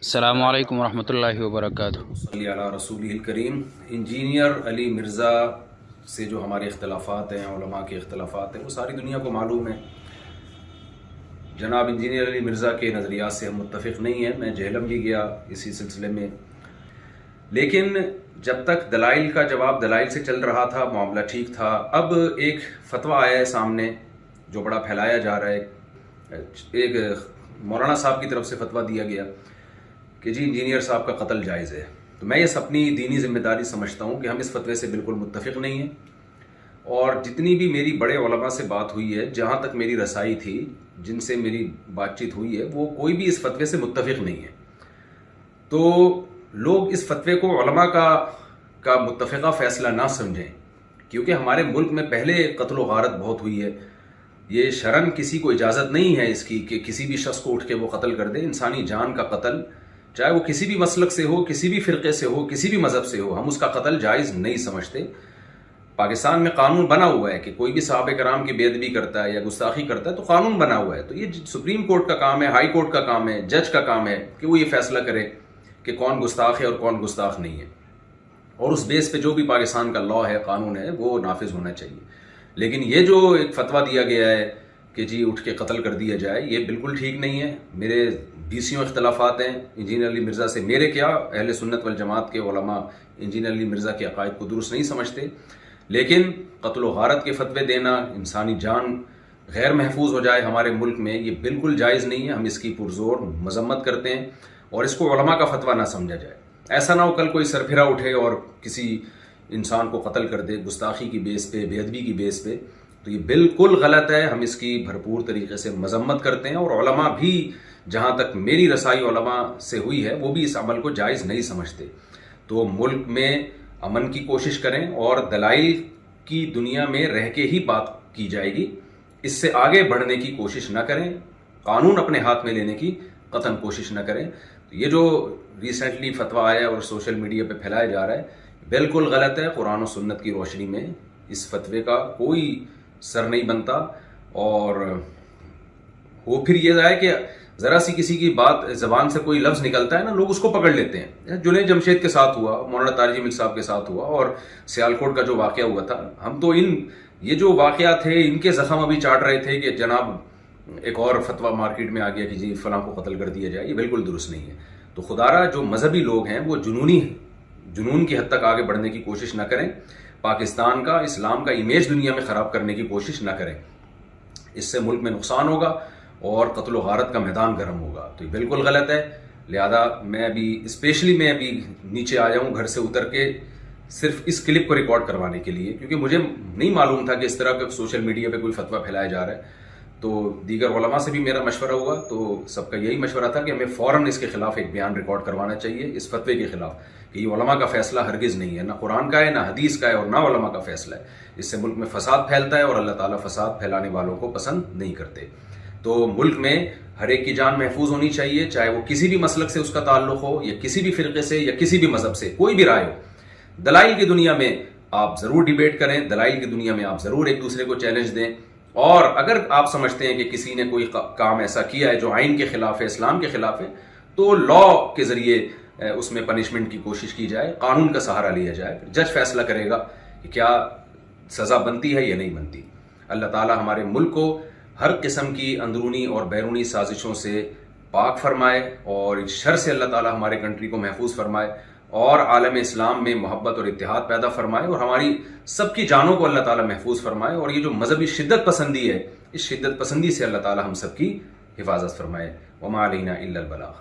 السلام علیکم ورحمۃ اللہ وبرکاتہ۔ صلی علی رسول الکریم۔ انجینئر علی مرزا سے جو ہمارے اختلافات ہیں، علماء کے اختلافات ہیں، وہ ساری دنیا کو معلوم ہے۔ جناب انجینئر علی مرزا کے نظریات سے ہم متفق نہیں ہیں، میں جہلم بھی گیا اسی سلسلے میں، لیکن جب تک دلائل کا جواب دلائل سے چل رہا تھا معاملہ ٹھیک تھا۔ اب ایک فتویٰ آیا ہے سامنے جو بڑا پھیلایا جا رہا ہے، ایک مولانا صاحب کی طرف سے فتویٰ دیا گیا کہ جی انجینئر صاحب کا قتل جائز ہے۔ تو میں یہ اپنی دینی ذمہ داری سمجھتا ہوں کہ ہم اس فتوے سے بالکل متفق نہیں ہیں، اور جتنی بھی میری بڑے علماء سے بات ہوئی ہے، جہاں تک میری رسائی تھی، جن سے میری بات چیت ہوئی ہے، وہ کوئی بھی اس فتوے سے متفق نہیں ہے۔ تو لوگ اس فتوے کو علماء کا متفقہ فیصلہ نہ سمجھیں، کیونکہ ہمارے ملک میں پہلے قتل و غارت بہت ہوئی ہے۔ یہ شرعاً کسی کو اجازت نہیں ہے اس کی کہ کسی بھی شخص کو اٹھ کے وہ قتل کر دے۔ انسانی جان کا قتل، چاہے وہ کسی بھی مسلک سے ہو، کسی بھی فرقے سے ہو، کسی بھی مذہب سے ہو، ہم اس کا قتل جائز نہیں سمجھتے۔ پاکستان میں قانون بنا ہوا ہے کہ کوئی بھی صحابہ کرام کی بے ادبی کرتا ہے یا گستاخی کرتا ہے تو قانون بنا ہوا ہے۔ تو یہ سپریم کورٹ کا کام ہے، ہائی کورٹ کا کام ہے، جج کا کام ہے کہ وہ یہ فیصلہ کرے کہ کون گستاخ ہے اور کون گستاخ نہیں ہے، اور اس بیس پہ جو بھی پاکستان کا لاء ہے، قانون ہے، وہ نافذ ہونا چاہیے۔ لیکن یہ جو ایک فتویٰ دیا گیا ہے کہ جی اٹھ کے قتل کر دیا جائے، یہ بالکل ٹھیک نہیں ہے۔ میرے 20 اختلافات ہیں انجینئر علی مرزا سے، میرے کیا، اہل سنت والجماعت کے علماء انجینئر علی مرزا کے عقائد کو درست نہیں سمجھتے، لیکن قتل و غارت کے فتوے دینا، انسانی جان غیر محفوظ ہو جائے ہمارے ملک میں، یہ بالکل جائز نہیں ہے۔ ہم اس کی پرزور مذمت کرتے ہیں، اور اس کو علماء کا فتویٰ نہ سمجھا جائے۔ ایسا نہ ہو کل کوئی سرپھرا اٹھے اور کسی انسان کو قتل کر دے گستاخی کی بیس پہ، بے ادبی کی بیس پہ، تو یہ بالکل غلط ہے۔ ہم اس کی بھرپور طریقے سے مذمت کرتے ہیں، اور علماء بھی، جہاں تک میری رسائی علماء سے ہوئی ہے، وہ بھی اس عمل کو جائز نہیں سمجھتے۔ تو ملک میں امن کی کوشش کریں، اور دلائل کی دنیا میں رہ کے ہی بات کی جائے گی، اس سے آگے بڑھنے کی کوشش نہ کریں، قانون اپنے ہاتھ میں لینے کی قطعاً کوشش نہ کریں۔ تو یہ جو ریسنٹلی فتویٰ آیا اور سوشل میڈیا پہ پھیلایا جا رہا ہے، بالکل غلط ہے۔ قرآن و سنت کی روشنی میں اس فتوے کا کوئی سر نہیں بنتا، اور وہ پھر یہ ہے کہ ذرا سی کسی کی بات زبان سے کوئی لفظ نکلتا ہے نا، لوگ اس کو پکڑ لیتے ہیں۔ جنید جمشید کے ساتھ ہوا، مولانا طارق جمیل صاحب کے ساتھ ہوا، اور سیالکوٹ کا جو واقعہ ہوا تھا، ہم تو یہ جو واقعات تھے، ان کے زخم ابھی چاٹ رہے تھے کہ جناب ایک اور فتویٰ مارکیٹ میں آ گیا کہ جی فلاں کو قتل کر دیا جائے۔ یہ بالکل درست نہیں ہے۔ تو خدارا جو مذہبی لوگ ہیں وہ جنون کی حد تک آگے بڑھنے کی کوشش نہ کریں، پاکستان کا، اسلام کا امیج دنیا میں خراب کرنے کی کوشش نہ کریں۔ اس سے ملک میں نقصان ہوگا اور قتل و غارت کا میدان گرم ہوگا۔ تو یہ بالکل غلط ہے۔ لہذا میں ابھی نیچے آیا ہوں گھر سے اتر کے، صرف اس کلپ کو ریکارڈ کروانے کے لیے، کیونکہ مجھے نہیں معلوم تھا کہ اس طرح کا سوشل میڈیا پہ کوئی فتویٰ پھیلایا جا رہا ہے۔ تو دیگر علماء سے بھی میرا مشورہ ہوا، تو سب کا یہی مشورہ تھا کہ ہمیں فوراً اس کے خلاف ایک بیان ریکارڈ کروانا چاہیے، اس فتوے کے خلاف، کہ یہ علماء کا فیصلہ ہرگز نہیں ہے، نہ قرآن کا ہے، نہ حدیث کا ہے، اور نہ علماء کا فیصلہ ہے۔ اس سے ملک میں فساد پھیلتا ہے، اور اللہ تعالیٰ فساد پھیلانے والوں کو پسند نہیں کرتے۔ تو ملک میں ہر ایک کی جان محفوظ ہونی چاہیے، چاہے وہ کسی بھی مسلک سے اس کا تعلق ہو، یا کسی بھی فرقے سے، یا کسی بھی مذہب سے، کوئی بھی رائے ہو۔ دلائل کی دنیا میں آپ ضرور ڈیبیٹ کریں، دلائل کی دنیا میں آپ ضرور ایک دوسرے کو چیلنج دیں، اور اگر آپ سمجھتے ہیں کہ کسی نے کوئی کام ایسا کیا ہے جو آئین کے خلاف ہے، اسلام کے خلاف ہے، تو لاء کے ذریعے اس میں پنشمنٹ کی کوشش کی جائے، قانون کا سہارا لیا جائے، جج فیصلہ کرے گا کہ کیا سزا بنتی ہے یا نہیں بنتی۔ اللہ تعالی ہمارے ملک کو ہر قسم کی اندرونی اور بیرونی سازشوں سے پاک فرمائے، اور اس شر سے اللہ تعالی ہمارے کنٹری کو محفوظ فرمائے، اور عالم اسلام میں محبت اور اتحاد پیدا فرمائے، اور ہماری سب کی جانوں کو اللہ تعالیٰ محفوظ فرمائے، اور یہ جو مذہبی شدت پسندی ہے، اس شدت پسندی سے اللہ تعالیٰ ہم سب کی حفاظت فرمائے۔ وما علینا الا البلاغ۔